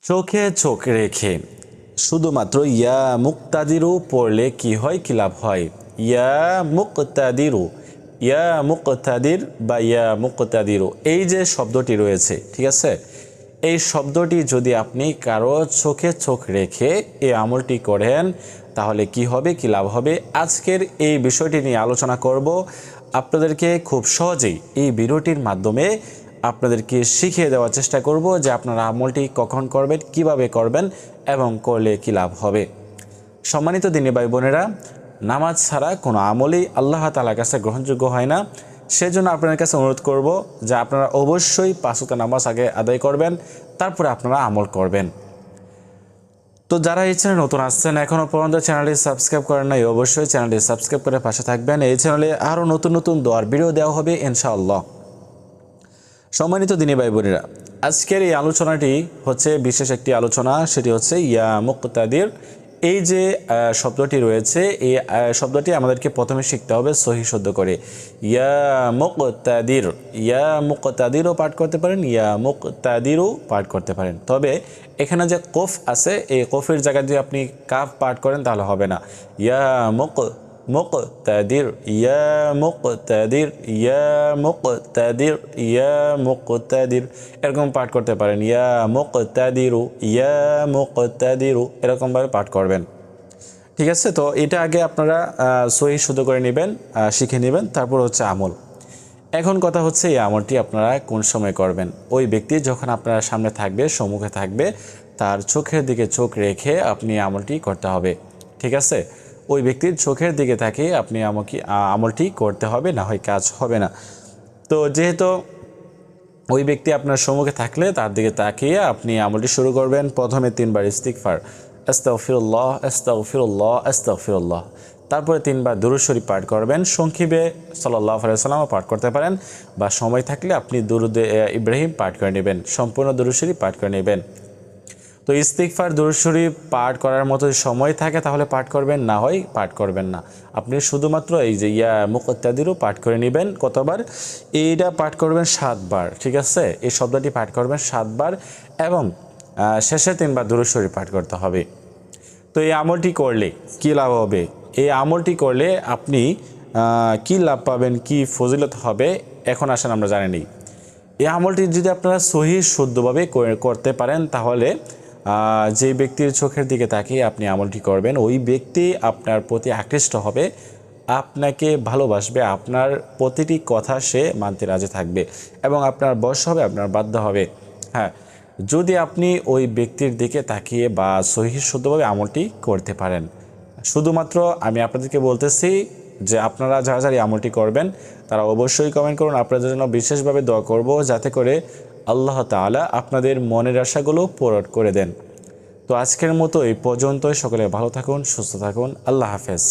চোখে চোখ রেখে শুধুমাত্র ইয়া মুক্তাদিরু পড়লে কি হয়, কি লাভ হয়? ইয়া মুক্তাদিরু, ইয়া মুক্তাদির বা ইয়া মুক্তাদিরু, এই যে শব্দটি রয়েছে, ঠিক আছে, এই শব্দটি যদি আপনি কারো চোখে চোখ রেখে এই আমলটি করেন তাহলে কি হবে, কি লাভ হবে, আজকের এই বিষয়টি নিয়ে আলোচনা করব। আপনাদেরকে খুব সহজেই এই ভিডিওটির মাধ্যমে আপনাদেরকে শিখিয়ে দেওয়ার চেষ্টা করব যে আপনারা আমলটি কখন করবেন, কিভাবে করবেন এবং করলে কি লাভ হবে। সম্মানিত দিনী ভাই বোনেরা, নামাজ ছাড়া কোনো আমলই আল্লাহ তাআলার কাছে গ্রহণযোগ্য হয় না। সেজন্য আপনাদের কাছে অনুরোধ করব যে আপনারা অবশ্যই 5 ওয়াক্ত নামাজ আগে আদায় করবেন, তারপরে আপনারা আমল করবেন। তো যারা এই চ্যানেলে নতুন আসছেন, এখনও পর্যন্ত চ্যানেলটি সাবস্ক্রাইব করেন নাই, অবশ্যই চ্যানেলটি সাবস্ক্রাইব করে পাশে থাকবেন। এই চ্যানেলে আরও নতুন নতুন দোয়ার ভিডিও দেওয়া হবে ইনশাআল্লাহ। সম্মানিত দিনী ভাই বোনেরা, আজকের এই আলোচনাটি হচ্ছে বিশেষ একটি আলোচনা, সেটি হচ্ছে ইয়া মুক্তাদির। এই যে শব্দটি রয়েছে, এই শব্দটি আমাদেরকে প্রথমে শিখতে হবে সহি শুদ্ধ করে। ইয়া মুক্তাদির, ইয়া মুক্তাদিরও পাঠ করতে পারেন, ইয়া মুক্তাদিরও পাঠ করতে পারেন। তবে এখানে যে কফ আছে, এই কফের জায়গায় যদি আপনি কাফ পাঠ করেন তাহলে হবে না। ইয়া মুক্তাদির, ইয়া মুক্তাদির, ইয়া মুক্তাদির, ইয়া মুক্তাদির, এরকম পাঠ করতে পারেন। ইয়া মুক্তাদিরু, ইয়া মুক্তাদিরু, এরকমভাবে পাঠ করবেন, ঠিক আছে। তো এটা আগে আপনারা সহি শুদ্ধ করে নেবেন, শিখে নেবেন, তারপর হচ্ছে আমল। এখন কথা হচ্ছে এই আমলটি আপনারা কোন সময় করবেন। ওই ব্যক্তি যখন আপনার সামনে থাকবে, সম্মুখে থাকবে, তার চোখের দিকে চোখ রেখে আপনি আমলটি করতে হবে, ঠিক আছে। ওই ব্যক্তির চোখের দিকে তাকিয়ে আপনি আমলটি করতে হবে, না হয় কাজ হবে না। তো যেহেতু ওই ব্যক্তি আপনার সম্মুখে থাকলে তার দিকে তাকিয়ে আপনি আমলটি শুরু করবেন। প্রথমে 3 বার ইস্তিগফার, আস্তাগফিরুল্লাহ আস্তাগফিরুল্লাহ আস্তাগফিরুল্লাহ, তারপরে 3 বার দুরূদ শরীফ পাঠ করবেন। সংক্ষেপে সাল্লাল্লাহু আলাইহি ওয়াসাল্লাম পাঠ করতে পারেন, বা সময় থাকলে আপনি দুরূদ ইব্রাহিম পাঠ করে নেবেন, সম্পূর্ণ দুরূদ শরীফ পাঠ করে নেবেন। তো ইস্তিগফার দুরূদ শরীফ পাঠ করার মতো সময় থাকে তাহলে পাঠ করবেন, না হয় পাঠ করবেন না। আপনি শুধুমাত্র এই যে ইয়া মুক্তাদিরও পাঠ করে নেবেন। কতবার? এইটা পাঠ করবেন 7 বার, ঠিক আছে। এই শব্দটি পাঠ করবেন 7 বার এবং শেষে 3 বার দুরূদ শরীফ পাঠ করতে হবে। তো এই আমলটি করলে কী লাভ হবে? এই আমলটি করলে আপনি কি লাভ পাবেন, কি ফজিলত হবে, এখন আসেন আমরা জানি নিই। এই আমলটি যদি আপনারা সহি শুদ্ধভাবে করতে পারেন তাহলে যে ব্যক্তির চোখের দিকে তাকিয়ে আপনি আমলটি করবেন, ওই ব্যক্তি আপনার প্রতি আকৃষ্ট হবে, আপনাকে ভালোবাসবে, আপনার প্রতিটি কথা সে মানতে রাজি থাকবে এবং আপনার বয়স হবে, আপনার বাধ্য হবে। হ্যাঁ, যদি আপনি ওই ব্যক্তির দিকে তাকিয়ে বা সহি শুদ্ধভাবে আমলটি করতে পারেন। শুধুমাত্র আমি আপনাদেরকে বলতেছি যে আপনারা যারা যারা এই আমলটি করবেন তারা অবশ্যই কমেন্ট করুন। আপনাদের জন্য বিশেষভাবে দোয়া করব যাতে করে আল্লাহ তাআলা আপনাদের মনের আশাগুলো পূরণ করে দেন। তো আজকের মতো এই পর্যন্তই। সকলে ভালো থাকুন, সুস্থ থাকুন। আল্লাহ হাফেজ।